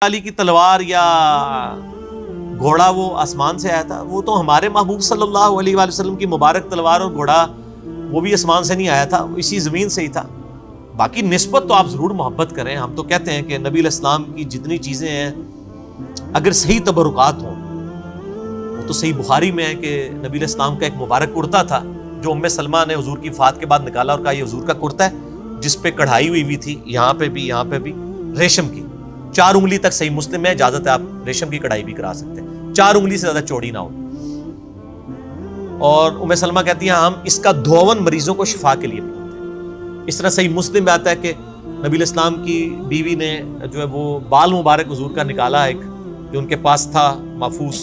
علی کی تلوار یا گھوڑا وہ آسمان سے آیا تھا، وہ تو ہمارے محبوب صلی اللہ علیہ وآلہ وسلم کی مبارک تلوار اور گھوڑا وہ بھی آسمان سے نہیں آیا تھا، اسی زمین سے ہی تھا۔ باقی نسبت تو آپ ضرور محبت کریں، ہم تو کہتے ہیں کہ نبی علیہ السلام کی جتنی چیزیں ہیں اگر صحیح تبرکات ہوں، وہ تو صحیح بخاری میں ہے کہ نبی علیہ السلام کا ایک مبارک کرتا تھا جو ام سلمہ نے حضور کی وفات کے بعد نکالا اور کہا یہ حضور کا کرتا ہے، جس پہ کڑھائی ہوئی تھی، یہاں پہ بھی ریشم کی، 4 انگلی تک صحیح مسلم ہے، اجازت ہے آپ ریشم کی کڑھائی بھی کرا سکتے ہیں، 4 انگلی سے زیادہ چوڑی نہ ہو۔ اور ام سلمہ کہتی ہیں ہم اس کا دھون مریضوں کو شفا کے لیے پہنتے ہیں۔ اس طرح صحیح مسلم میں آتا ہے کہ نبی علیہ السلام کی بیوی نے جو ہے وہ بال مبارک حضور کا نکالا، ایک جو ان کے پاس تھا محفوظ،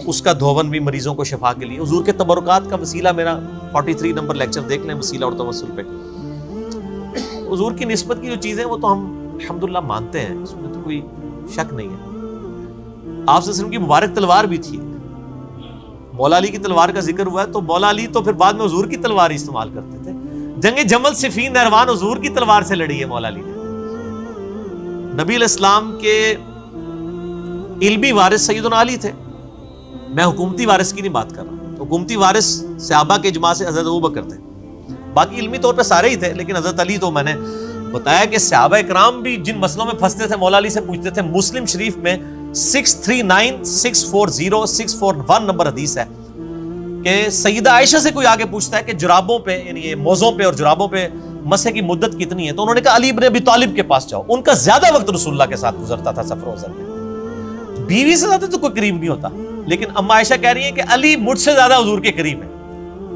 اس کا دھون بھی مریضوں کو شفا کے لیے۔ حضور کے تبرکات کا وسیلہ میرا 43 نمبر لیکچر دیکھ لیں، وسیلہ اور توسل پہ۔ حضور کی نسبت کی جو چیزیں وہ تو ہم الحمدللہ مانتے ہیں، اس میں تو کوئی شک نہیں ہے۔ آپ صلی اللہ علیہ وسلم کی مبارک تلوار بھی تھی، مولا علی کی تلوار کا ذکر ہوا ہے تو مولا علی تو پھر بعد میں حضور کی تلوار ہی استعمال کرتے تھے۔ جنگ جمل صفین نہروان حضور کی تلوار سے لڑی ہے مولا علی نے۔ نبی علیہ السلام کے علمی وارث سیدنا علی تھے، میں حکومتی وارث کی نہیں بات کر رہا، حکومتی وارث صحابہ کے اجماع سے حضرت ابوبکر تھے، باقی علمی طور پہ سارے ہی تھے، لیکن حضرت علی تو میں نے بتایا کہ صحابہ اکرام بھی جن مسئلوں میں پھنستے تھے مولا علی سے پوچھتے تھے۔ مسلم شریف میں 63964061 نمبر حدیث ہے کہ سیدہ عائشہ سے کوئی آگے پوچھتا ہے کہ جرابوں پہ، یعنی موزوں پہ اور جرابوں پہ مسح کی مدت کتنی ہے، تو انہوں نے کہا علی ابن ابی طالب کے پاس جاؤ، ان کا زیادہ وقت رسول اللہ کے ساتھ گزرتا تھا سفر و حضر میں، بیوی سے زیادہ تو کوئی قریب نہیں ہوتا، لیکن اما عائشہ کہہ رہی ہیں کہ علی مجھ سے زیادہ حضور کے قریب ہے،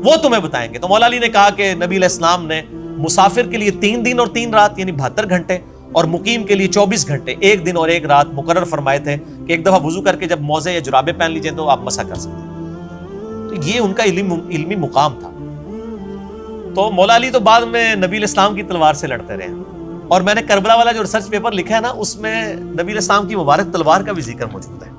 وہ تمہیں بتائیں گے۔ تو مولا علی نے کہا کہ نبی علیہ السلام نے مسافر کے لیے 3 دن اور 3 رات یعنی 72 گھنٹے اور مقیم کے لیے 24 گھنٹے 1 دن اور 1 رات مقرر فرمائے تھے کہ ایک دفعہ وضو کر کے جب موزے یا جرابے پہن لیجئے تو آپ مسح کر سکتے ہیں۔ تو یہ ان کا علمی مقام تھا۔ تو مولا علی تو بعد میں نبی علیہ السلام کی تلوار سے لڑتے رہے، اور میں نے کربلا والا جو ریسرچ پیپر لکھا ہے نا، اس میں نبی علیہ السلام کی مبارک تلوار کا بھی ذکر موجود ہے۔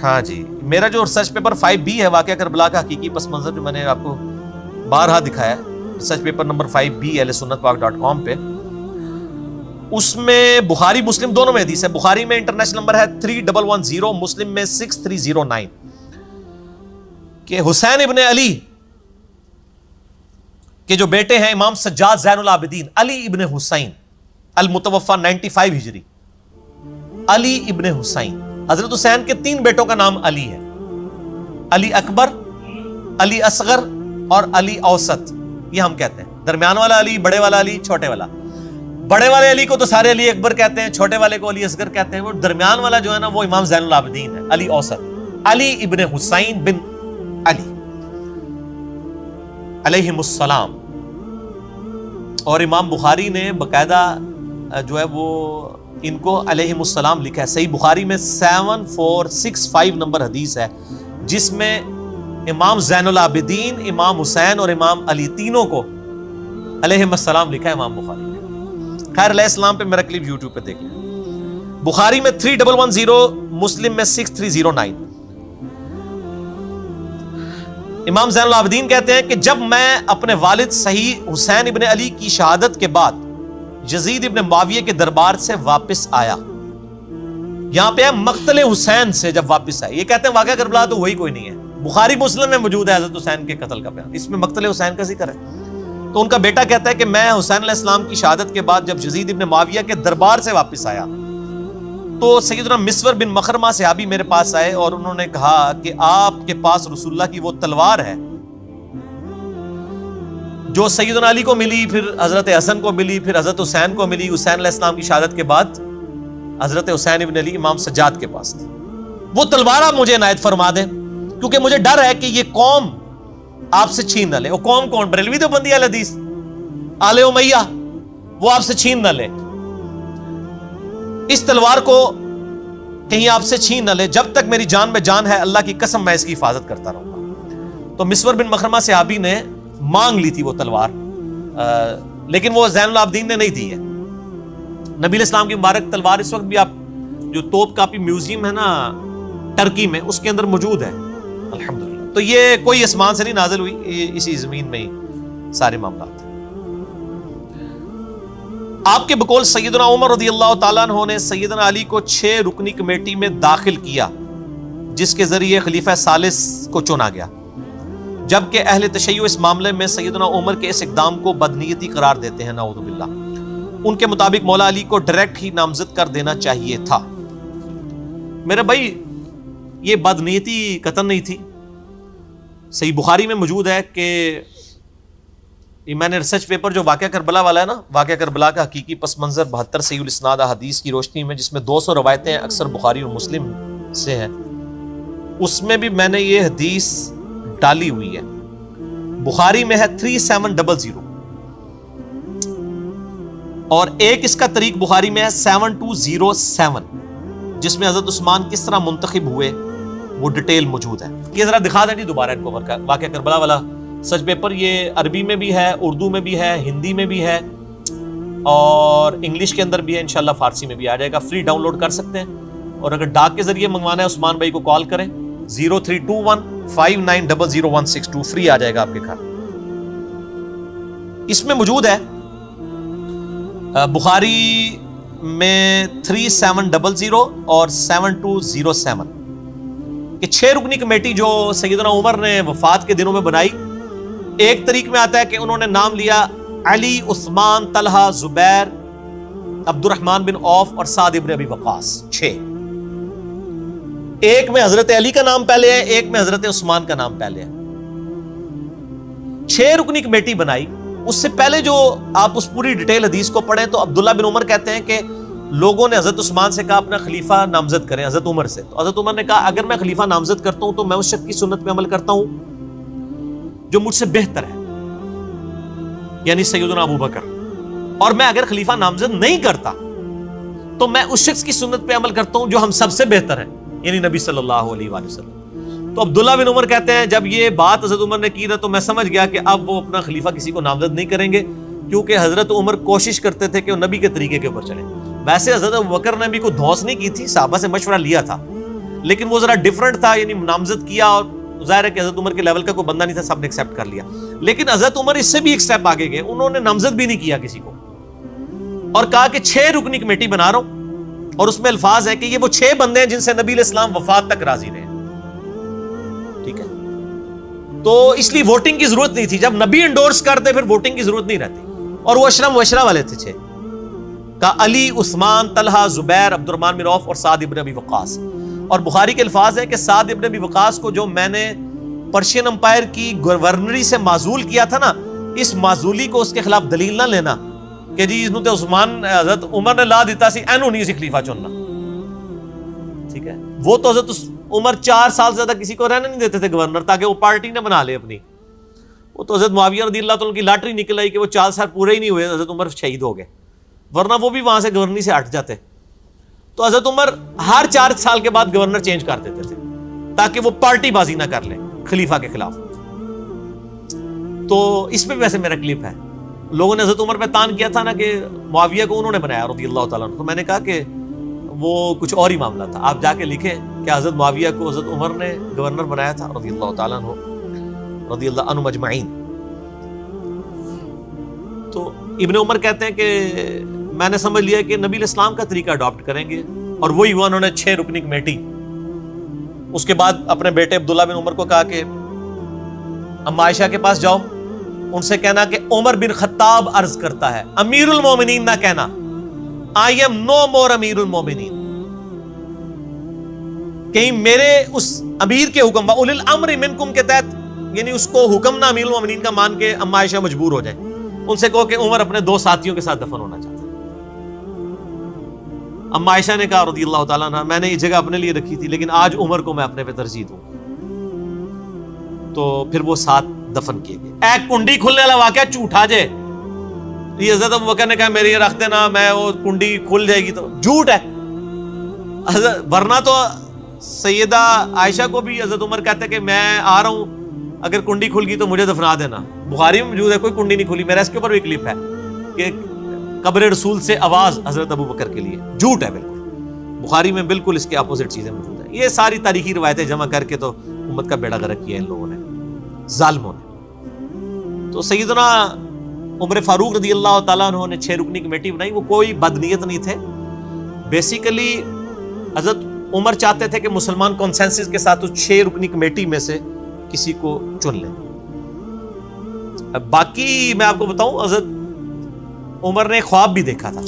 ہاں جی، میرا جو ریسرچ پیپر 5B ہے واقعہ کربلا کا حقیقی پس منظر، جو میں نے آپ کو بارہا دکھایا ہے، research paper number 5B ahlsunnatpak.com پہ، اس میں بخاری مسلم دونوں میں حدیث ہے۔ بخاری میں انٹرنیشنل نمبر ہے 3110، مسلم میں 6309، کہ حسین ابن علی کے جو بیٹے ہیں امام سجاد زین العابدین علی ابن حسین المتوفى 95 ہجری، علی ابن حسین، حضرت حسین کے 3 بیٹوں کا نام علی ہے، علی اکبر، علی اصغر اور علی اوسط، یہ ہم کہتے ہیں۔ درمیان والا علی، بڑے والا علی، چھوٹے والا۔ بڑے والے علی کو تو سارے علی اکبر کہتے ہیں، چھوٹے والے کو علی اصغر کہتے ہیں، وہ درمیان والا جو ہے نا وہ امام زین العابدین ہے، علی اوسط، علی ابن حسین بن علی علیہم السلام۔ اور امام بخاری نے باقاعدہ جو ہے وہ ان کو علیہم السلام لکھا ہے، صحیح بخاری میں 7465 نمبر حدیث ہے، جس میں امام زین العابدین، امام حسین اور امام علی تینوں کو علیہم السلام لکھا ہے امام بخاری نے۔ خیر علیہ السلام پہ میرا کلپ یوٹیوب پہ دیکھ لیں۔ بخاری میں 3110، مسلم میں 6309۔ امام زین العابدین کہتے ہیں کہ جب میں اپنے والد صحیح حسین ابن علی کی شہادت کے بعد یزید ابن معاویہ کے دربار سے واپس آیا، یہاں پہ ہے مقتل حسین سے جب واپس آئے، یہ کہتے ہیں واقعہ کربلا تو وہی کوئی نہیں ہے، بخاری مسلم میں موجود ہے حضرت حسین کے قتل کا بیان، اس میں مقتل حسین کا ذکر ہے۔ تو ان کا بیٹا کہتا ہے کہ میں حسین علیہ السلام کی شہادت کے بعد جب یزید ابن معاویہ کے دربار سے واپس آیا تو سیدنا مسور بن مخرمہ صحابی میرے پاس آئے اور انہوں نے کہا کہ آپ کے پاس رسول اللہ کی وہ تلوار ہے جو سیدنا علی کو ملی، پھر حضرت حسن کو ملی، پھر حضرت حسین کو ملی، حسین علیہ السلام کی شہادت کے بعد حضرت حسین ابن علی امام سجاد کے پاس تھی، وہ تلوار آپ مجھے عنایت فرما دیں، کیونکہ مجھے ڈر ہے کہ یہ قوم آپ سے چھین نہ لے۔ وہ قوم کون؟ بریلوی دیوبندی اہل حدیث، آل امیہ، وہ آپ سے چھین نہ لے، اس تلوار کو کہیں آپ سے چھین نہ لے، جب تک میری جان میں جان ہے اللہ کی قسم میں اس کی حفاظت کرتا رہوں گا۔ تو مسور بن مخرمہ صحابی نے مانگ لی تھی وہ تلوار، لیکن وہ زین العابدین نے نہیں دی ہے۔ نبی علیہ السلام کی مبارک تلوار اس وقت بھی آپ جو توپ کاپی میوزیم ہے نا ٹرکی میں، اس کے اندر موجود ہے الحمدللہ۔ تو یہ کوئی آسمان سے نہیں نازل ہوئی، اسی زمین میں ہی سارے معاملات ہیں۔ آپ کے بقول سیدنا عمر رضی اللہ تعالیٰ عنہ نے سیدنا علی کو 6 رکنی کمیٹی میں داخل کیا، جس کے ذریعے خلیفہ ثالث کو چنا گیا، جبکہ اہل تشیع اس معاملے میں سیدنا عمر کے اس اقدام کو بدنیتی قرار دیتے ہیں، نعوذ باللہ۔ ان کے مطابق مولا علی کو ڈائریکٹ ہی نامزد کر دینا چاہیے تھا۔ میرے بھائی یہ بدنیتی قطعاً نہیں تھی۔ صحیح بخاری میں موجود ہے کہ یہ میں نے ریسرچ پیپر جو واقعہ کربلا والا ہے نا، واقعہ کربلا کا حقیقی پس منظر 72 صحیح الاسناد حدیث کی روشنی میں، جس میں 200 روایتیں اکثر بخاری اور مسلم سے ہیں، اس میں بھی میں نے یہ حدیث ڈالی ہوئی ہے۔ بخاری میں ہے 3700 اور ایک اس کا طریق بخاری میں ہے 7207، جس میں حضرت عثمان کس طرح منتخب ہوئے وہ ڈیٹیل موجود ہے۔ یہ ذرا دکھا دیں جی دوبارہ ان کو واقعہ کربلا والا سچ پیپر۔ یہ عربی میں بھی ہے، اردو میں بھی ہے، ہندی میں بھی ہے اور انگلش کے اندر بھی ہے، انشاءاللہ فارسی میں بھی آ جائے گا۔ فری ڈاؤن لوڈ کر سکتے ہیں، اور اگر ڈاک کے ذریعے منگوانا ہے عثمان بھائی کو کال کریں 032159000162، فری آ جائے گا آپ کے گھر۔ اس میں موجود ہے بخاری میں 3700 اور 7207 کہ 6 رکنی کمیٹی جو سیدنا عمر نے وفات کے دنوں میں بنائی۔ ایک طریق میں آتا ہے کہ انہوں نے نام لیا علی، عثمان، طلحہ، زبیر، عبد الرحمن بن عوف اور سعد ابن ابی وقاص، 6۔ ایک میں حضرت علی کا نام پہلے ہے، ایک میں حضرت عثمان کا نام پہلے ہے۔ 6 رکنی کمیٹی بنائی۔ اس سے پہلے جو آپ اس پوری ڈیٹیل حدیث کو پڑھیں تو عبداللہ بن عمر کہتے ہیں کہ لوگوں نے حضرت عثمان سے کہا اپنا خلیفہ نامزد کریں، حضرت عمر سے۔ تو حضرت عمر نے کہا اگر میں خلیفہ نامزد کرتا ہوں تو میں اس شخص کی سنت پہ عمل کرتا ہوں جو مجھ سے بہتر ہے، یعنی سیدنا ابو بکر، اور میں اگر خلیفہ نامزد نہیں کرتا تو میں اس شخص کی سنت پہ عمل کرتا ہوں جو ہم سب سے بہتر ہے، یعنی نبی صلی اللہ علیہ وآلہ وسلم۔ تو عبداللہ بن عمر کہتے ہیں جب یہ بات حضرت عمر نے کی نا تو میں سمجھ گیا کہ اب وہ اپنا خلیفہ کسی کو نامزد نہیں کریں گے، کیونکہ حضرت عمر کوشش کرتے تھے کہ وہ نبی کے طریقے کے اوپر چلیں۔ ویسے حضرت ابوبکر نے بھی کوئی دھوس نہیں کی تھی، صحابہ سے مشورہ لیا تھا، لیکن وہ ذرا ڈیفرنٹ تھا، یعنی نامزد کیا اور ظاہر ہے کہ حضرت عمر کے لیول کا کوئی بندہ نہیں تھا، سب نے ایکسیپٹ کر لیا۔ لیکن حضرت عمر اس سے بھی ایک سٹیپ آگے گئے، انہوں نے نامزد بھی نہیں کیا کسی کو، اور کہا کہ 6 رکنی کمیٹی بنا رہا ہوں، اور اس میں الفاظ ہے کہ یہ وہ 6 بندے ہیں جن سے نبی علیہ السلام وفات تک راضی رہے۔ ٹھیک ہے، تو اس لیے ووٹنگ کی ضرورت نہیں تھی، جب نبی انڈورس کرتے پھر ووٹنگ کی ضرورت نہیں رہتی، اور وہ اشرا مبشرہ والے تھے 6 کا، علی، عثمان، طلحہ، زبیر، عبد الرحمن بن عوف اور سعد ابن ابی وقاص۔ اور بخاری کے الفاظ ہیں کہ سعد ابن ابی وقاص کو جو میں نے پرشین امپائر کی گورنری سے معزول کیا تھا نا، اس معزولی کو اس کے خلاف دلیل نہ لینا کہ جی اس تے عثمان حضرت عمر نے لا دیتا سی، اینو نہیں سی خلیفہ چننا۔ ٹھیک ہے، وہ تو حضرت عمر 4 سال زیادہ کسی کو رہنے نہیں دیتے تھے گورنر، تاکہ وہ پارٹی نہ بنا لے اپنی۔ وہ تو حضرت معاویہ رضی اللہ تعالیٰ کی لاٹری نکل آئی کہ وہ 4 سال پورے ہی نہیں ہوئے، حضرت عمر شہید ہو گئے، ورنہ وہ بھی وہاں سے گورنری سے ہٹ جاتے۔ تو حضرت عمر ہر 4 سال کے بعد گورنر چینج کر دیتے تھے تاکہ وہ پارٹی بازی نہ کر لیں خلیفہ کے خلاف۔ تو اس میں بھی ویسے میرا کلپ ہے، لوگوں نے حضرت عمر پہ تان کیا تھا نا کہ معاویہ کو انہوں نے بنایا رضی اللہ تعالیٰ عنہ، تو میں نے کہا کہ وہ کچھ اور ہی معاملہ تھا، آپ جا کے لکھیں کہ حضرت معاویہ کو حضرت عمر نے گورنر بنایا تھا رضی اللہ تعالیٰ عنہ، رضی اللہ عنہ مجمعین۔ تو ابن عمر کہتے ہیں کہ میں نے سمجھ لیا کہ نبی علیہ السلام کا طریقہ اڈاپٹ کریں گے، اور وہی ہوا، انہوں نے 6 رکنی کمیٹی۔ اس کے بعد اپنے بیٹے عبداللہ بن عمر کو کہا کہ اما عائشہ کے پاس جاؤ، ان سے کہنا کہ عمر بن خطاب عرض کرتا ہے، امیر المومنین نہ کہنا، I am no more امیر المومنین، کہیں میرے اس امیر کے حکم اولي الامر منکم کے تحت، یعنی اس کو حکم نہ امیر المومنین کا مان کے اما عائشہ مجبور ہو جائیں، ان سے کہو کہ عمر اپنے 2 ساتھیوں کے ساتھ دفن ہونا چاہتا ہے۔ اما عائشہ نے کہا رضی اللہ تعالیٰ عنہ، میں نے یہ جگہ اپنے لیے رکھی تھی لیکن آج عمر کو میں اپنے پہ ترجیح دوں۔ تو پھر وہ ساتھ دفن کیے گئے۔ ایک کنڈی کھلنے والا واقعہ جھوٹا جے، یہ حضرت ابوبکر نے کہا میری یہ رکھ دینا، میں وہ کنڈی کھل جائے گی، تو جھوٹ ہے۔ ورنہ تو سیدہ عائشہ کو بھی حضرت عمر کہتے کہ میں آ رہا ہوں، اگر کنڈی کھل گئی تو مجھے دفنا دینا۔ بخاری میں موجود ہے، کوئی کنڈی نہیں کھلی، میرا اس کے اوپر بھی کلپ ہے کہ قبر رسول سے آواز حضرت ابوبکر کے لیے، جھوٹ ہے بالکل۔ بخاری میں بالکل اس کے اپوزٹ چیزیں موجود ہیں۔ یہ ساری تاریخی روایتیں جمع کر کے تو امت کا بیڑا غرق کیا ان لوگوں نے، ظالموں نے۔ تو سیدنا عمر فاروق رضی اللہ تعالیٰ عنہ نے 6 رکنی کمیٹی بنائی، وہ کوئی بدنیت نہیں تھے. بیسیکلی حضرت عمر چاہتے تھے کہ مسلمان کنسنسس کے ساتھ اس 6 رکنی کمیٹی میں سے کسی کو چن لیں. باقی میں آپ کو بتاؤں، حضرت عمر نے ایک خواب بھی دیکھا تھا،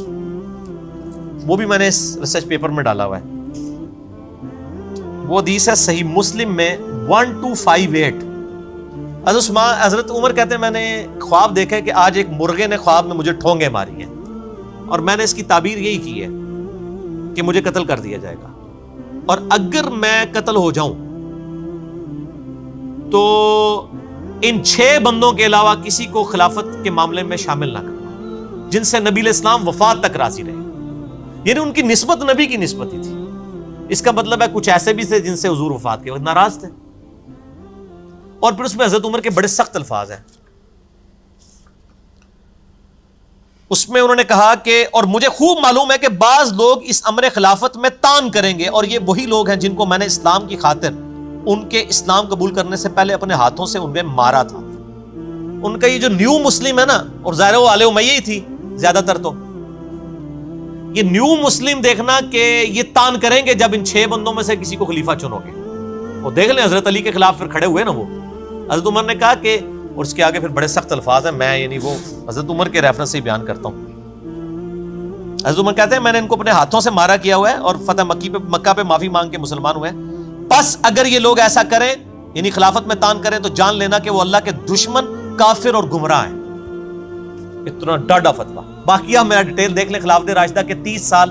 وہ بھی میں نے اس ریسرچ پیپر میں ڈالا ہوا ہے. وہ حدیث ہے صحیح مسلم میں 1258. حضرت عمر کہتے ہیں میں نے خواب دیکھا ہے کہ آج ایک مرغے نے خواب میں مجھے ٹھونگے ماری ہیں اور میں نے اس کی تعبیر یہی کی ہے کہ مجھے قتل کر دیا جائے گا، اور اگر میں قتل ہو جاؤں تو ان 6 بندوں کے علاوہ کسی کو خلافت کے معاملے میں شامل نہ کرنا جن سے نبی علیہ السلام وفات تک راضی رہے. یعنی ان کی نسبت نبی کی نسبت ہی تھی. اس کا مطلب ہے کچھ ایسے بھی تھے جن سے حضور وفات کے وقت ناراض تھے. اور پھر اس میں حضرت عمر کے بڑے سخت الفاظ ہیں. اس میں انہوں نے کہا کہ اور مجھے خوب معلوم ہے کہ بعض لوگ اس امر خلافت میں تان کریں گے، اور یہ وہی لوگ ہیں جن کو میں نے اسلام کی خاطر ان کے اسلام قبول کرنے سے پہلے اپنے ہاتھوں سے ان میں مارا تھا. ان کا یہ جو نیو مسلم ہے نا، اور ظاہر وہ آل امیہ ہی تھی زیادہ تر، تو یہ نیو مسلم دیکھنا کہ یہ تان کریں گے جب ان 6 بندوں میں سے کسی کو خلیفہ چنو گے. وہ دیکھ لیں حضرت علی کے خلاف پھر کھڑے ہوئے نا وہ. حضرت عمر نے کہا کہ، اور اس کے آگے پھر بڑے سخت الفاظ ہیں، میں یعنی وہ حضرت عمر کے ریفرنس سے بیان کرتا ہوں. حضرت عمر کہتے ہیں میں نے ان کو اپنے ہاتھوں سے مارا کیا ہوا ہے اور فتح مکہ پہ معافی مانگ کے مسلمان ہوئے ہیں. پس اگر یہ لوگ ایسا کریں یعنی خلافت میں تان کریں تو جان لینا کہ وہ اللہ کے دشمن، کافر اور گمراہ ہیں. اتنا ڈاڈا فتویٰ. باقی آپ میرا ڈیٹیل دیکھ لیں خلافت راشدہ کے 30 سال.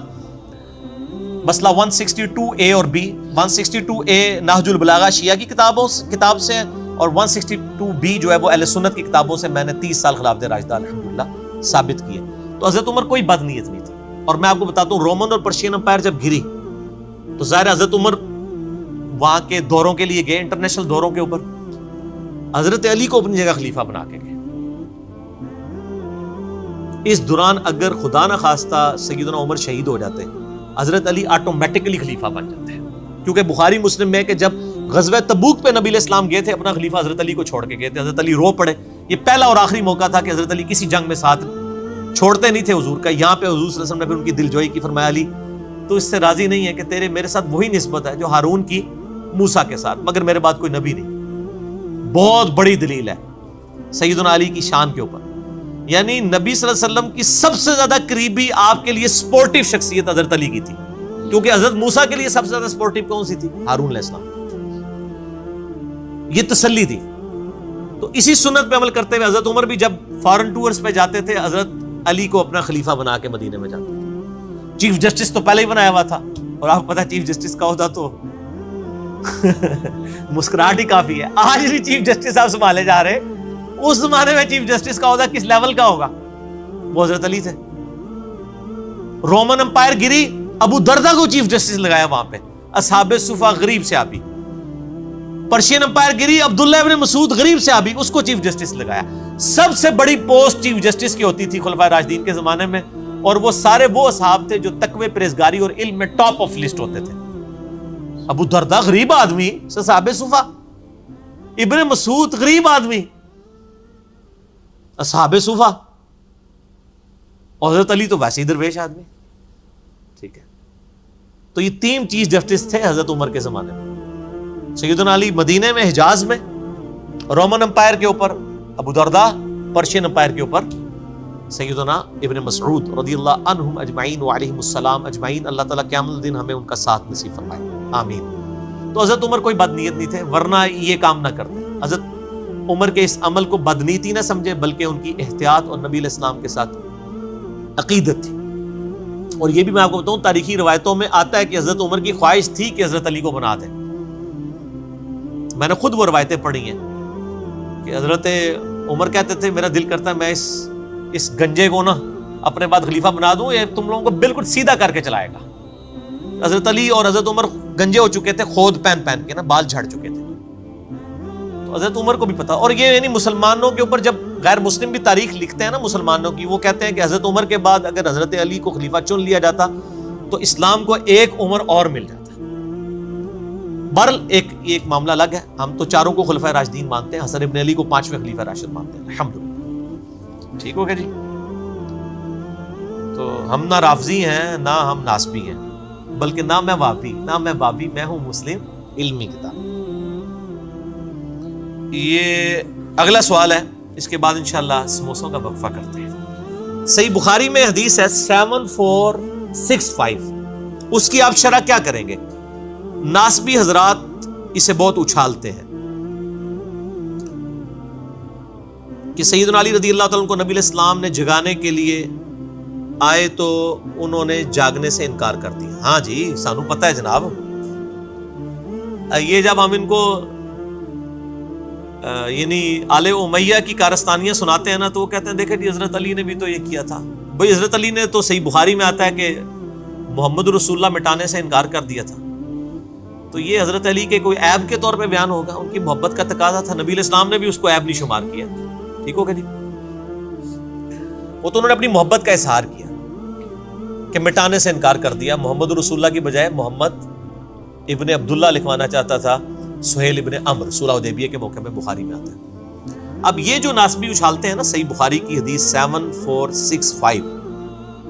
مسئلہ 162A اور B. 162A نہج البلاغہ شیعہ کی کتاب سے، اور 162B جو ہے وہ اہل سنت کی کتابوں سے میں نے 30 سال خلافت راشدہ الحمدللہ ثابت کیے. تو حضرت عمر کوئی بد نیت نہیں تھی. اور میں آپ کو بتاتا ہوں رومن اور پرشین امپائر جب گری تو ظاہر حضرت عمر وہاں کے دوروں کے لیے گئے، انٹرنیشنل دوروں کے اوپر. حضرت علی کو اپنی جگہ خلیفہ بنا کے گئے. اس دوران اگر خدا نہ خواستہ سیدنا عمر شہید ہو جاتے، حضرت علی آٹومیٹکلی خلیفہ بن جاتے ہیں. کیونکہ بخاری مسلم میں کہ جب غزوہ تبوک پہ نبی علیہ السلام گئے تھے اپنا خلیفہ حضرت علی کو چھوڑ کے گئے تھے. حضرت علی رو پڑے. یہ پہلا اور آخری موقع تھا کہ حضرت علی کسی جنگ میں ساتھ چھوڑتے نہیں تھے حضور کا. یہاں پہ حضور صلی اللہ علیہ وسلم نے پھر ان کی دلجوئی کی. فرمایا علی تو اس سے راضی نہیں ہے کہ تیرے میرے ساتھ وہی نسبت ہے جو ہارون کی موسیٰ کے ساتھ، مگر میرے بعد کوئی نبی نہیں. بہت بڑی دلیل ہے سیدنا علی کی شان کے اوپر. یعنی نبی صلی اللہ علیہ وسلم کی سب سے زیادہ قریبی آپ کے لیے سپورٹیو شخصیت حضرت علی کی تھی، کیونکہ حضرت موسیٰ کے لیے سب سے زیادہ سپورٹیو کون سی تھی؟ ہارون علیہ السلام. یہ تسلی تھی. تو اسی سنت پہ عمل کرتے ہوئے حضرت عمر بھی جب فارن ٹورز پہ جاتے تھے حضرت علی کو اپنا خلیفہ بنا کے مدینے میں جاتے تھے. چیف جسٹس تو پہلے ہی بنایا ہوا تھا، اور آپ کو پتا چیف جسٹس کا عہدہ تو مسکراہٹ ہی کافی ہے. آج بھی چیف جسٹس آپ سنبھالے جا رہے، اس زمانے میں چیف جسٹس کا عہدہ کس لیول کا ہوگا؟ وہ حضرت علی تھے. رومن امپائر گری، ابو دردہ کو چیف جسٹس لگایا وہاں پہ، اصحاب صفہ غریب صحابی. پرشین امپائر گری، عبداللہ ابن مسعود غریب صحابی، اس کو چیف جسٹس لگایا. سب سے بڑی پوسٹ چیف جسٹس کی ہوتی تھی خلفائے راشدین کے زمانے میں، اور وہ سارے وہ اصحاب تھے جو تقوی، پرہیزگاری اور علم میں ٹاپ آف لسٹ ہوتے تھے. ابو دردہ غریب آدمی، اصحاب صفہ. ابن مسعود غریب آدمی، اصحاب صفہ. اور حضرت علی تو ویسے ہی درویش آدمی. ٹھیک ہے، تو یہ 3 چیف جسٹس تھے حضرت عمر کے زمانے میں. سیدنا علی مدینے میں، حجاز میں، رومن امپائر کے اوپر ابو دردہ، پرشین امپائر کے اوپر سیدنا ابن مسعود رضی اللہ عنہم اجمعین وعلیہم السلام اجمعین. اللہ تعالیٰ قیامت الدین ہمیں ان کا ساتھ نصیب فرمائے، آمین. تو حضرت عمر کوئی بد نیت نہیں تھے، ورنہ یہ کام نہ کرتے. حضرت عمر کے اس عمل کو بدنیتی نہ سمجھے، بلکہ ان کی احتیاط اور نبی علیہ السلام کے ساتھ عقیدت تھی. اور یہ بھی میں آپ کو بتاؤں تاریخی روایتوں میں آتا ہے کہ حضرت عمر کی خواہش تھی کہ حضرت علی کو بنا دیں. میں نے خود وہ روایتیں پڑھی ہیں کہ حضرت عمر کہتے تھے میرا دل کرتا ہے میں اس گنجے کو نا اپنے بعد خلیفہ بنا دوں، یہ تم لوگوں کو بالکل سیدھا کر کے چلائے گا. حضرت علی اور حضرت عمر گنجے ہو چکے تھے، خود پہن کے نا بال جھڑ چکے تھے. تو حضرت عمر کو بھی پتا. اور یہ یعنی مسلمانوں کے اوپر جب غیر مسلم بھی تاریخ لکھتے ہیں نا مسلمانوں کی، وہ کہتے ہیں کہ حضرت عمر کے بعد اگر حضرت علی کو خلیفہ چن لیا جاتا تو اسلام کو ایک عمر اور مل جاتا. بہرحال ایک معاملہ الگ ہے. ہم تو چاروں کو خلفائے راشدین مانتے ہیں، حسن ابن علی کو 5ویں خلیفہ راشد مانتے ہیں الحمدللہ. ٹھیک ہو گیا جی. تو ہم نہ رافضی ہیں نہ ہم ناسبی ہیں، بلکہ نہ میں وابی، میں ہوں مسلم علمی کتاب. یہ اگلا سوال ہے، اس کے بعد انشاءاللہ سموسوں کا وقفہ کرتے ہیں. صحیح بخاری میں حدیث ہے 7465، اس کی آپ شرح کیا کریں گے؟ ناسبی حضرات اسے بہت اچھالتے ہیں کہ سیدنا علی رضی اللہ تعالیٰ کو نبی علیہ السلام نے جگانے کے لیے آئے تو انہوں نے جاگنے سے انکار کر دیا. ہاں جی سانو پتہ ہے جناب. یہ جب ہم ان کو یعنی آل امیہ کی کارستانیاں سناتے ہیں نا تو وہ کہتے ہیں دیکھیں جی حضرت علی نے بھی تو یہ کیا تھا. بھئی حضرت علی نے تو صحیح بخاری میں آتا ہے کہ محمد رسول اللہ مٹانے سے انکار کر دیا تھا. تو یہ حضرت علی کے کوئی عیب کے طور پہ بیان ہوگا؟ ان کی محبت کا تقاضا تھا. نبی علیہ السلام نے بھی اس کو عیب نہیں شمار کیا. ٹھیک ہوگا جی. وہ تو انہوں نے اپنی محبت کا اظہار کیا کہ مٹانے سے انکار کر دیا. محمد رسول اللہ کی بجائے محمد ابن عبداللہ لکھوانا چاہتا تھا، سہیل ابن عمر. سورہ حدیبیہ کے موقع میں بخاری میں آتا ہے. اب یہ جو ناسبی اچھالتے ہیں نا، صحیح بخاری کی حدیث 7465،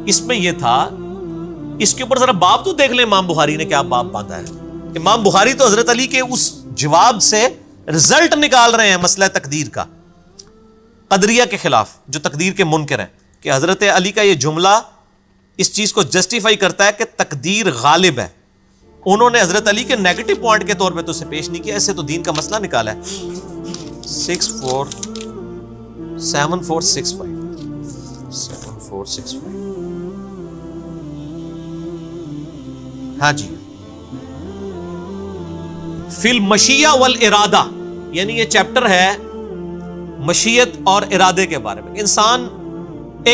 اس میں یہ تھا، اس کے اوپر ذرا باب تو دیکھ لیں امام بخاری نے کیا باب باندھا ہے. امام بخاری تو حضرت علی کے اس جواب سے رزلٹ نکال رہے ہیں مسئلہ تقدیر کا، قدریہ کے خلاف جو تقدیر کے منکر ہیں، کہ حضرت علی کا یہ جملہ اس چیز کو جسٹیفائی کرتا ہے کہ تقدیر غالب ہے. انہوں نے حضرت علی کے نیگیٹو پوائنٹ کے طور پہ تو اسے پیش نہیں کیا، اس سے تو دین کا مسئلہ نکالا ہے. 7465 ہاں جی. فی المشیہ والارادہ، یعنی یہ چیپٹر ہے مشیت اور ارادے کے بارے میں. ایک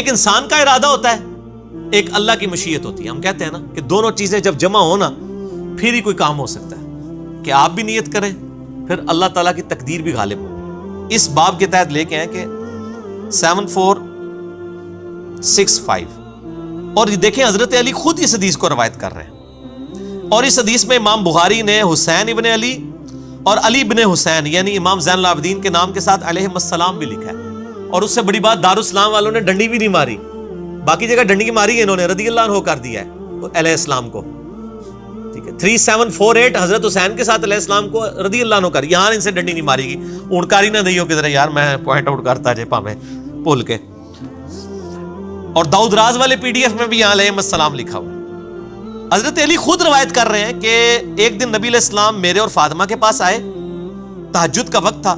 انسان کا ارادہ ہوتا ہے، ایک اللہ کی مشیت ہوتی ہے. ہم کہتے ہیں نا کہ دونوں چیزیں جب جمع ہو نا پھر ہی کوئی کام ہو سکتا ہے، کہ آپ بھی نیت کریں پھر اللہ تعالیٰ کی تقدیر بھی غالب ہو. اس باب کے تحت لے کے ہیں کہ 7465، اور دیکھیں حضرت علی خود اس حدیث کو روایت کر رہے ہیں، اور اس حدیث میں امام بخاری نے حسین ابن علی اور علی ابن حسین یعنی امام زین العابدین کے نام کے ساتھ علیہ السلام بھی لکھا ہے. اور اس سے بڑی بات، دارالاسلام والوں نے ڈنڈی بھی نہیں ماری، باقی جگہ ڈنڈی ماری ہے انہوں نے، رضی اللہ عنہ کر دیا ہے علیہ السلام کو. ٹھیک ہے، 3748 حضرت حسین کے ساتھ علیہ السلام کو رضی اللہ عنہ کر، یہاں ان سے ڈنڈی نہیں ماری گی. اونکاری نہ دئیو کدھر یار، میں پوائنٹ آؤٹ کرتا جے پا میں بھول کے. اور داؤد راز والے PDF میں بھی یہاں علیہ السلام لکھا ہوا. حضرت علی خود روایت کر رہے ہیں کہ ایک دن نبی علیہ السلام میرے اور فاطمہ کے پاس آئے، تہجد کا وقت تھا،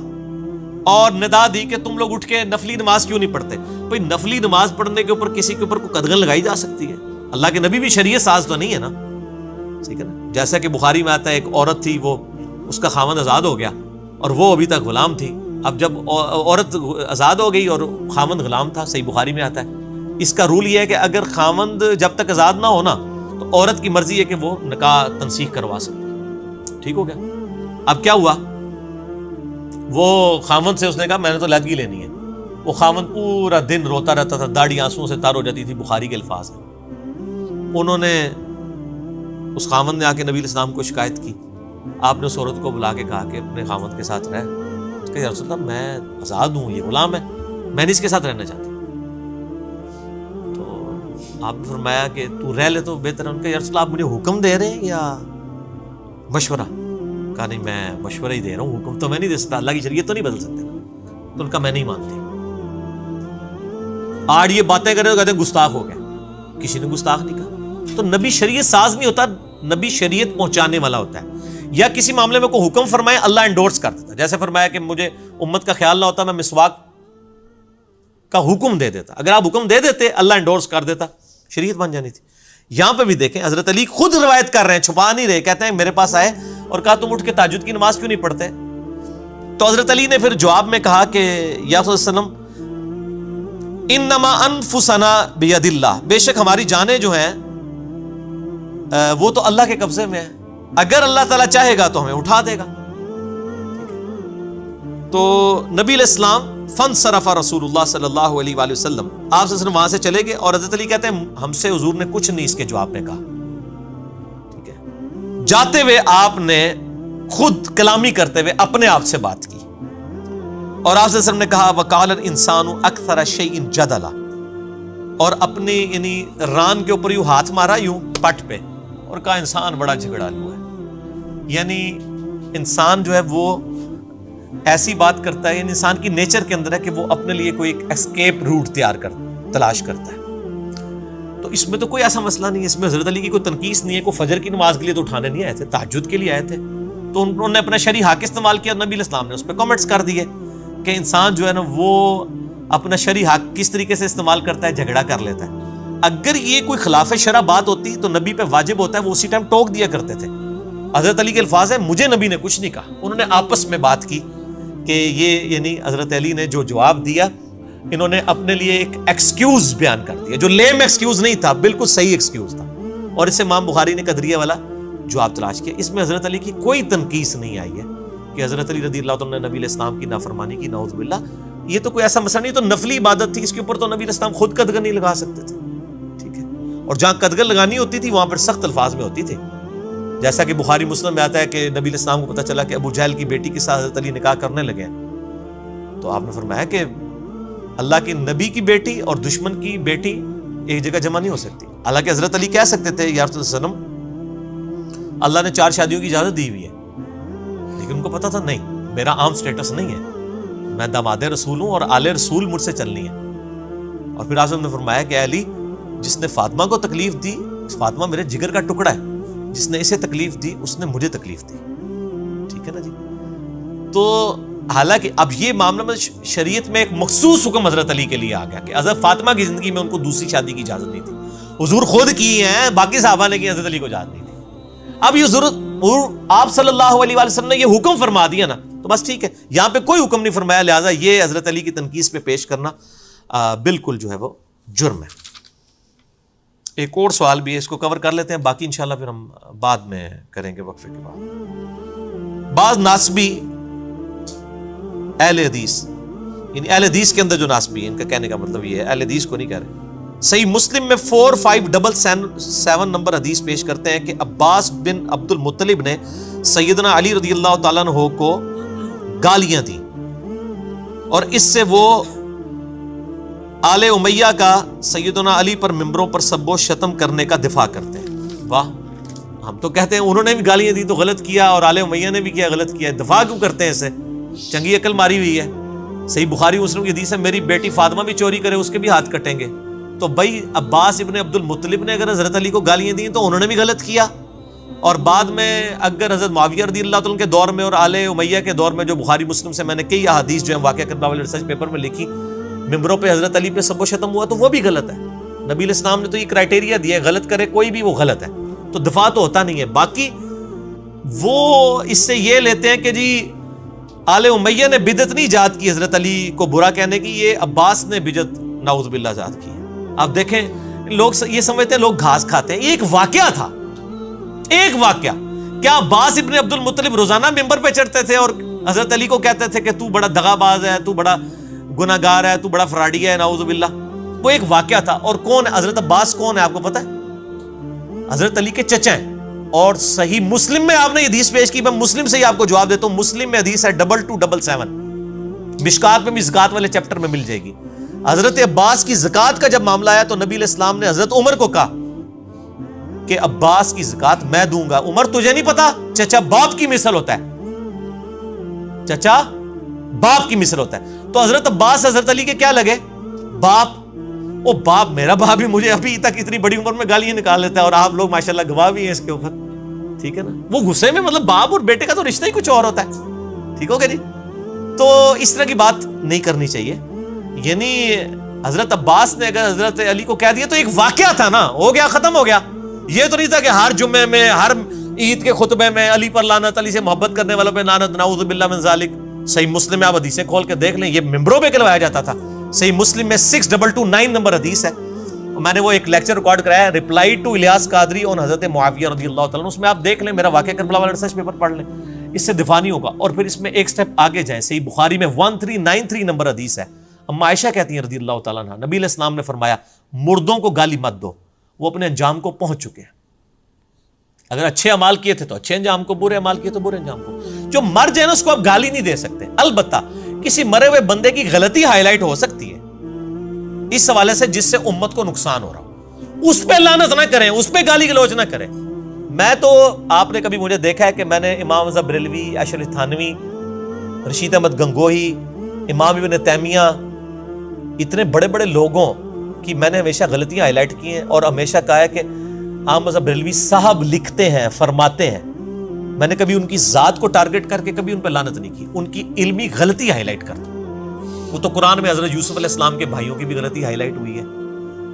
اور ندا دی کہ تم لوگ اٹھ کے نفلی نماز کیوں نہیں پڑھتے. بھئی نفلی نماز پڑھنے کے اوپر کسی کے اوپر کوئی قدغن لگائی جا سکتی ہے؟ اللہ کے نبی بھی شریعت ساز تو نہیں ہے نا. ٹھیک ہے نا، جیسا کہ بخاری میں آتا ہے ایک عورت تھی، وہ اس کا خاوند آزاد ہو گیا اور وہ ابھی تک غلام تھی. اب جب عورت آزاد ہو گئی اور خاوند غلام تھا، صحیح بخاری میں آتا ہے، اس کا رول یہ ہے کہ اگر خاوند جب تک آزاد نہ ہونا تو عورت کی مرضی ہے کہ وہ نکاح تنسیخ کروا سکتی ہے. ٹھیک ہو گیا. اب کیا ہوا، وہ خاوند سے اس نے کہا میں نے تو علیحدگی لینی ہے. وہ خاوند پورا دن روتا رہتا تھا، داڑھی آنسوؤں سے تر ہو جاتی تھی، بخاری کے الفاظ ہیں. انہوں نے، اس خاوند نے آ کے نبی علیہ السلام کو شکایت کی. آپ نے اس عورت کو بلا کے کہا کہ اپنے خاوند کے ساتھ رہ. اس کہ یا رسول اللہ میں آزاد ہوں، یہ غلام ہے، میں نہیں اس کے ساتھ رہنا چاہتی. تو آپ نے فرمایا کہ تو رہ لے تو بہتر ہے. ان کا یا رسول اللہ آپ مجھے حکم دے رہے ہیں یا مشورہ؟ کہا نہیں میں مشورہ ہی دے رہا ہوں، حکم تو میں نہیں دے سکتا، اللہ کی شریعت تو نہیں بدل سکتے. تو ان کا میں نہیں مانتی. آج یہ باتیں کرے تو کہتے ہیں گستاخ ہو گئے. کسی نے گستاخ نہیں کہا. تو نبی شریعت ساز نہیں ہوتا، نبی شریعت پہنچانے والا ہوتا ہے. یا کسی معاملے میں کوئی حکم فرمائے اللہ انڈورس کر دیتا. جیسے فرمایا کہ مجھے امت کا خیال نہ ہوتا میں مسواک کا حکم دے دیتا. اگر آپ حکم دے دیتے اللہ انڈورس کر دیتا، شریعت بن جانی تھی. یہاں پہ بھی دیکھیں حضرت علی خود روایت کر رہے ہیں، چھپا نہیں رہے. کہتے ہیں میرے پاس آئے اور کہا تم اٹھ کے تہجد کی نماز کیوں نہیں پڑھتے؟ تو حضرت علی نے پھر جواب میں کہا کہ یا رسول اللہ وسلم انما انفسنا بید اللہ، بے شک ہماری جانیں جو ہیں وہ تو اللہ کے قبضے میں ہے، اگر اللہ تعالیٰ چاہے گا تو ہمیں اٹھا دے گا. تو نبی علیہ السلام فانصرف رسول اللہ صلی اللہ علیہ وآلہ وسلم، آپ صلی اللہ علیہ وسلم وہاں سے چلے گئے. اور حضرت علی کہتے ہیں ہم سے حضور نے کچھ نہیں اس کے جواب میں کہا. ٹھیک ہے، جاتے ہوئے آپ نے خود کلامی کرتے ہوئے اپنے آپ سے بات کی. اور آپ صلی اللہ علیہ وسلم نے کہا وقال الانسان اکثر شیء جدلا، اور اپنے یعنی ران کے اوپر یوں ہاتھ مارا یوں پٹ پہ اور کہا انسان بڑا جھگڑالو ہے. یعنی انسان جو ہے وہ ایسی بات کرتا ہے، یعنی انسان کی نیچر کے اندر ہے کہ وہ اپنے لیے کوئی ایک اسکیپ روٹ تلاش کرتا ہے. تو اس میں تو کوئی ایسا مسئلہ نہیں ہے، اس میں حضرت علی کی کوئی تنقیص نہیں ہے. کوئی فجر کی نماز کے لیے تو اٹھانے نہیں آئے تھے، تہجد کے لیے آئے تھے. تو انہوں نے اپنا شرعی حق استعمال کیا، نبی علیہ السلام نے اس پہ کامنٹس کر دیے کہ انسان جو ہے نا وہ اپنا شرعی حق کس طریقے سے استعمال کرتا ہے، جھگڑا کر لیتا ہے. اگر یہ کوئی خلاف شرع بات ہوتی تو نبی پہ واجب ہوتا ہے وہ اسی ٹائم ٹوک دیا کرتے تھے. حضرت علی کے الفاظ ہیں مجھے نبی نے کچھ نہیں کہا. انہوں نے آپس میں بات کی کہ یہ یعنی حضرت علی نے جو جواب دیا انہوں نے اپنے لیے ایک ایکسکیوز بیان کر دیا، جو لیم ایکسکیوز نہیں تھا، بالکل صحیح ایکسکیوز تھا. اور اس سے امام بخاری نے قدریہ والا جواب تلاش کیا. اس میں حضرت علی کی کوئی تنقیص نہیں آئی ہے کہ حضرت علی رضی اللہ عنہ نے نبی علیہ السلام کی نافرمانی کی، نعوذ باللہ. یہ تو کوئی ایسا مسئلہ نہیں، تو نفلی عبادت تھی، اس کے اوپر تو نبی علیہ السلام خود قدغن نہیں لگا سکتے تھے. ٹھیک ہے، اور جہاں قدغن لگانی ہوتی تھی وہاں پر سخت الفاظ میں ہوتی تھی. جیسا کہ بخاری مسلم میں آتا ہے کہ نبی علیہ السلام کو پتہ چلا کہ ابو جہل کی بیٹی کے ساتھ حضرت علی نکاح کرنے لگے ہیں، تو آپ نے فرمایا کہ اللہ کے نبی کی بیٹی اور دشمن کی بیٹی ایک جگہ جمع نہیں ہو سکتی. حالانکہ حضرت علی کہہ سکتے تھے یا رسول اللہ صلی اللہ علیہ وسلم اللہ نے 4 شادیوں کی اجازت دی ہوئی ہے، لیکن ان کو پتا تھا نہیں میرا عام سٹیٹس نہیں ہے، میں داماد رسول ہوں اور آل رسول مجھ سے چلنی ہے. اور پھر آپ نے فرمایا کہ علی جس نے فاطمہ کو تکلیف دی، فاطمہ میرے جگر کا ٹکڑا ہے، جس نے اسے تکلیف دی اس نے مجھے تکلیف دی. ٹھیک ہے نا جی. تو حالانکہ اب یہ معاملہ میں شریعت میں ایک مخصوص حکم حضرت علی کے لیے آ گیا کہ حضرت فاطمہ کی زندگی میں ان کو دوسری شادی کی اجازت نہیں تھی. حضور خود کی ہیں، باقی صحابہ نے کی، حضرت علی کو اجازت نہیں تھی. اب یہ ضرورت آپ صلی اللہ علیہ وسلم نے یہ حکم فرما دیا نا تو بس ٹھیک ہے، یہاں پہ کوئی حکم نہیں فرمایا، لہٰذا یہ حضرت علی کی تنقیص پہ پیش کرنا بالکل جو ہے وہ جرم ہے. ایک اور سوال بھی ہے، اس کو کور کر لیتے ہیں، باقی انشاءاللہ پھر ہم بعد میں کریں گے وقفے کے بعد. بعض ناسبی اہل حدیث، یعنی اہل حدیث کے اندر جو ناسبی ہیں، ان کا کہنے کا مطلب یہ ہے، اہل حدیث کو نہیں کہہ رہے. صحیح مسلم میں 4577 نمبر حدیث پیش کرتے ہیں کہ عباس بن عبد المطلب نے سیدنا علی رضی اللہ تعالیٰ عنہ کو گالیاں دیں اور اس سے وہ آل امیہ کا سیدنا علی پر ممبروں پر سب و شتم کرنے کا دفاع کرتے ہیں. واہ، ہم تو کہتے ہیں انہوں نے بھی گالیاں دی تو غلط کیا اور آل امیہ نے بھی کیا غلط کیا، دفاع کیوں کرتے ہیں؟ اسے چنگی عقل ماری ہوئی ہے. صحیح بخاری مسلم کی حدیث ہے میری بیٹی فاطمہ بھی چوری کرے اس کے بھی ہاتھ کٹیں گے. تو بھائی عباس ابن عبد المطلب نے اگر حضرت علی کو گالیاں دیں تو انہوں نے بھی غلط کیا، اور بعد میں اگر حضرت معاویہ رضی اللہ عنہ کے دور میں اور آل امیہ کے دور میں جو بخاری مسلم سے میں نے کئی احادیث جو ہیں واقعہ کربلا والے ریسرچ پیپر میں لکھی، ممبروں پہ حضرت علی پہ سب و شتم ہوا تو وہ بھی غلط ہے. نبی علیہ السلام نے تو یہ کرائٹیریا دیا ہے، غلط کرے کوئی بھی وہ غلط ہے، تو دفاع تو ہوتا نہیں ہے. باقی وہ اس سے یہ لیتے ہیں کہ جی آل امیہ نے بدعت نہیں ایجاد کی حضرت علی کو برا کہنے کی، یہ عباس نے بدعت نعوذ باللہ ایجاد کی ہے. آپ دیکھیں لوگ یہ سمجھتے ہیں لوگ گھاس کھاتے ہیں، یہ ایک واقعہ تھا، ایک واقعہ. کیا عباس ابن عبد المطلب روزانہ ممبر پہ چڑھتے تھے اور حضرت علی کو کہتے تھے کہ تو بڑا دغا باز ہے، تو بڑا گناہ گار ہے، تو بڑا فراڈی ہے، نعوذ باللہ؟ وہ ایک واقعہ تھا. اور کون ہے حضرت عباس؟ کون ہے آپ کو پتہ ہے؟ حضرت علی کے چچا ہیں. اور صحیح مسلم میں آپ نے حدیث پیش کی، میں مسلم سے ہی آپ کو جواب دیتا ہوں. مسلم میں حدیث ہے 2277، مشکات میں بھی زکات والے چیپٹر میں مل جائے گی. حضرت عباس کی زکات کا جب معاملہ آیا تو نبی علیہ السلام نے حضرت عمر کو کہا کہ عباس کی زکات میں دوں گا. عمر تجھے نہیں پتا چچا باپ کی مثل ہوتا ہے، چچا باپ کی مثل ہوتا ہے. تو حضرت عباس حضرت علی کے کیا لگے؟ باپ. او باپ، میرا باپ بھی مجھے ابھی تک اتنی بڑی عمر میں گالیاں نکال لیتا ہے، اور آپ لوگ ماشاءاللہ گواہ بھی ہیں اس کے اوپر. ٹھیک ہے نا، وہ غصے میں مطلب باپ اور بیٹے کا تو رشتہ ہی کچھ اور ہوتا ہے. ٹھیک ہو گیا جی. تو اس طرح کی بات نہیں کرنی چاہیے. یعنی حضرت عباس نے اگر حضرت علی کو کہہ دیا تو ایک واقعہ تھا نا، ہو گیا، ختم ہو گیا. یہ تو نہیں تھا کہ ہر جمعے میں ہر عید کے خطبے میں علی پر لعنت، علی سے محبت کرنے والوں پہ لعنت، نعوذ باللہ من ذالک. صحیح مسلم میں آپ حدیثیں کھول کے دیکھ لیں، یہ ممبروں پہ کہلوایا جاتا تھا. صحیح مسلم میں 6229 نمبر حدیث ہے. میں نے وہ ایک لیکچر ریکارڈ کرایا ہے، ریپلائی ٹو الیاس قادری آن حضرت معاویہ رضی اللہ تعالیٰ عنہ. اس میں آپ دیکھ لیں، میرا واقعہ کربلا والا ریسرچ پیپر پڑھ لیں، اس سے دفاع نہیں ہوگا. اور پھر اس میں ایک سٹیپ آگے جائیں، صحیح بخاری میں 1393 نمبر حدیث ہے. اما عائشہ کہتی ہیں رضی اللہ تعالیٰ عنہ، نبی علیہ السلام نے فرمایا مردوں کو گالی مت دو، وہ اپنے انجام کو پہنچ چکے ہیں. اگر اچھے اعمال کیے تھے تو اچھے انجام کو، برے اعمال کیے تو برے انجام کو. جو مر جائے نا اس کو آپ گالی نہیں دے سکتے. البتہ کسی مرے ہوئے بندے کی غلطی ہائی لائٹ ہو سکتی ہے اس حوالے سے جس سے امت کو نقصان ہو رہا ہو، اس پہ لعنت نہ کریں، اس پہ گالی گلوچ نہ کریں۔ میں تو، آپ نے کبھی مجھے دیکھا ہے کہ میں نے امام رضا بریلوی، اشرف تھانوی، رشید احمد گنگوہی، امام ابن تیمیہ، اتنے بڑے بڑے لوگوں کی میں نے ہمیشہ غلطیاں ہائی لائٹ کی ہیں اور ہمیشہ کہا ہے کہ امام رضا بریلوی صاحب لکھتے ہیں، فرماتے ہیں۔ میں نے کبھی ان کی ذات کو ٹارگٹ کر کے کبھی ان پہ لعنت نہیں کی، ان کی علمی غلطی ہائی لائٹ کرتا ہوں۔ وہ تو قرآن میں حضرت یوسف علیہ السلام کے بھائیوں کی بھی غلطی ہائی لائٹ ہوئی ہے،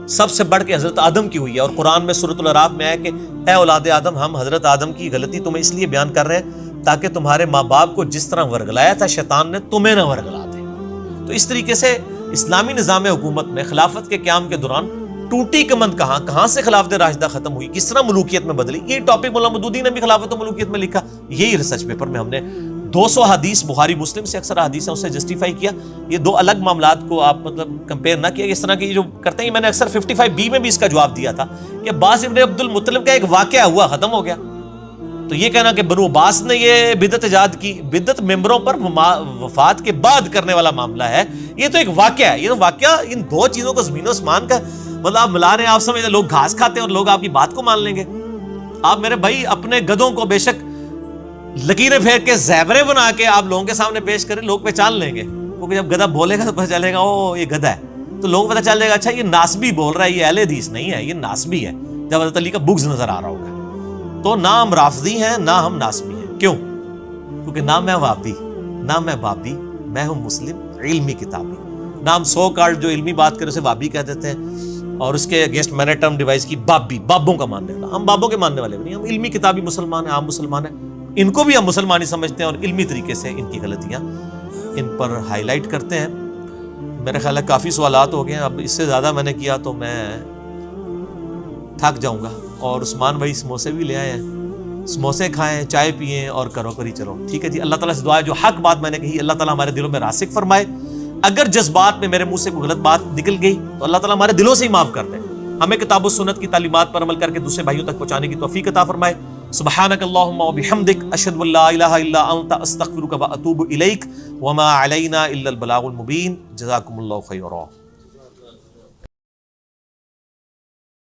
سب سے بڑھ کے حضرت آدم کی ہوئی ہے، اور قرآن میں سورۃ الاعراف میں ہے کہ اے اولاد آدم، ہم حضرت آدم کی غلطی تمہیں اس لیے بیان کر رہے ہیں تاکہ تمہارے ماں باپ کو جس طرح ورگلایا تھا شیطان نے، تمہیں نہ ورگلا دے۔ تو اس طریقے سے اسلامی نظام حکومت میں خلافت کے قیام کے دوران ٹوٹی کمند کہاں سے خلافت راشدہ ختم ہوئی، کس طرح ملوکیت میں بدلی، یہ ٹاپک مولانا مودودی نے بھی خلافت و ملوکیت میں لکھا۔ یہی ریسرچ پیپر میں ہم نے 200 حدیث بخاری مسلم سے اکثر حدیث ہیں اسے جسٹیفائی کیا۔ یہ دو الگ معاملات کو آپ مطلب کمپیئر نہ کیا، اس طرح کی جو کرتے ہیں۔ میں نے اکثر 55B میں بھی اس کا جواب دیا تھا کہ عباس ابن عبد المطلب کا ایک واقعہ ہوا، ختم ہو گیا۔ تو یہ کہنا کہ بنو عباس نے یہ بدعت ایجاد کی، بدعت ممبروں پر وفات کے بعد کرنے والا معاملہ ہے، یہ تو ایک واقعہ ہے۔ یہ تو واقعہ، ان دو چیزوں کو زمین و آسمان کا مطلب آپ ملا رہے ہیں۔ آپ سمجھتے ہیں لوگ گھاس کھاتے ہیں اور لوگ آپ کی بات کو مان لیں گے؟ آپ میرے بھائی اپنے گدھوں کو بے شک لکیریں پھیر کے زیوریں بنا کے آپ لوگوں کے سامنے پیش کریں، لوگ پہچان لیں گے، کیونکہ جب گدھا بولے گا تو پتہ چلے گا او یہ گدھا ہے، تو لوگوں کو پتہ چل جائے گا اچھا یہ ناسبی بول رہا ہے، یہ اہل حدیث نہیں ہے، یہ ناسبی ہے، جب حضرت علی کا بغض نظر آ رہا ہوگا۔ تو نہ ہم رافضی ہیں نہ ہم ناسبی ہیں، کیوں؟ کیونکہ نہ میں وہابی، نہ میں بابی، میں ہوں مسلم علمی کتابی۔ نہ ہم سو کارڈ جو علمی بات کرے اسے وہابی کہہ دیتے ہیں، اور اس کے اگینسٹ میں نے ٹرم ڈیوائس کی بابی، بابوں کا ماننے والا۔ ہم بابوں کے ماننے والے نہیں، ہم علمی کتابی مسلمان ہیں، عام مسلمان ہیں۔ ان کو بھی ہم مسلمان ہی سمجھتے ہیں اور علمی طریقے سے ان کی غلطیاں ان پر ہائی لائٹ کرتے ہیں۔ میرے خیال ہے کافی سوالات ہو گئے ہیں، اب اس سے زیادہ میں نے کیا تو میں تھک جاؤں گا۔ اور عثمان بھائی سموسے بھی لے آئے ہیں، سموسے کھائیں، چائے پئیں اور کرو کری چلو، ٹھیک ہے جی۔ اللہ تعالیٰ سے دعا ہے جو حق بات میں نے کہی اللہ تعالیٰ ہمارے دلوں میں راسخ فرمائے۔ اگر جذبات میں میرے منہ سے کوئی غلط بات نکل گئی تو اللہ تعالیٰ ہمارے دلوں سے ہی معاف کر دے، ہمیں کتاب و سنت کی تعلیمات پر عمل کر کے دوسرے بھائیوں تک پہنچانے کی توفیق عطا فرمائے۔ سبحانک اللہم و بحمدک، اشہد ان لا الہ الا انت، استغفرک و اتوب الیک، وما علینا الا البلاغ المبین۔ جزاکم اللہ خیرا۔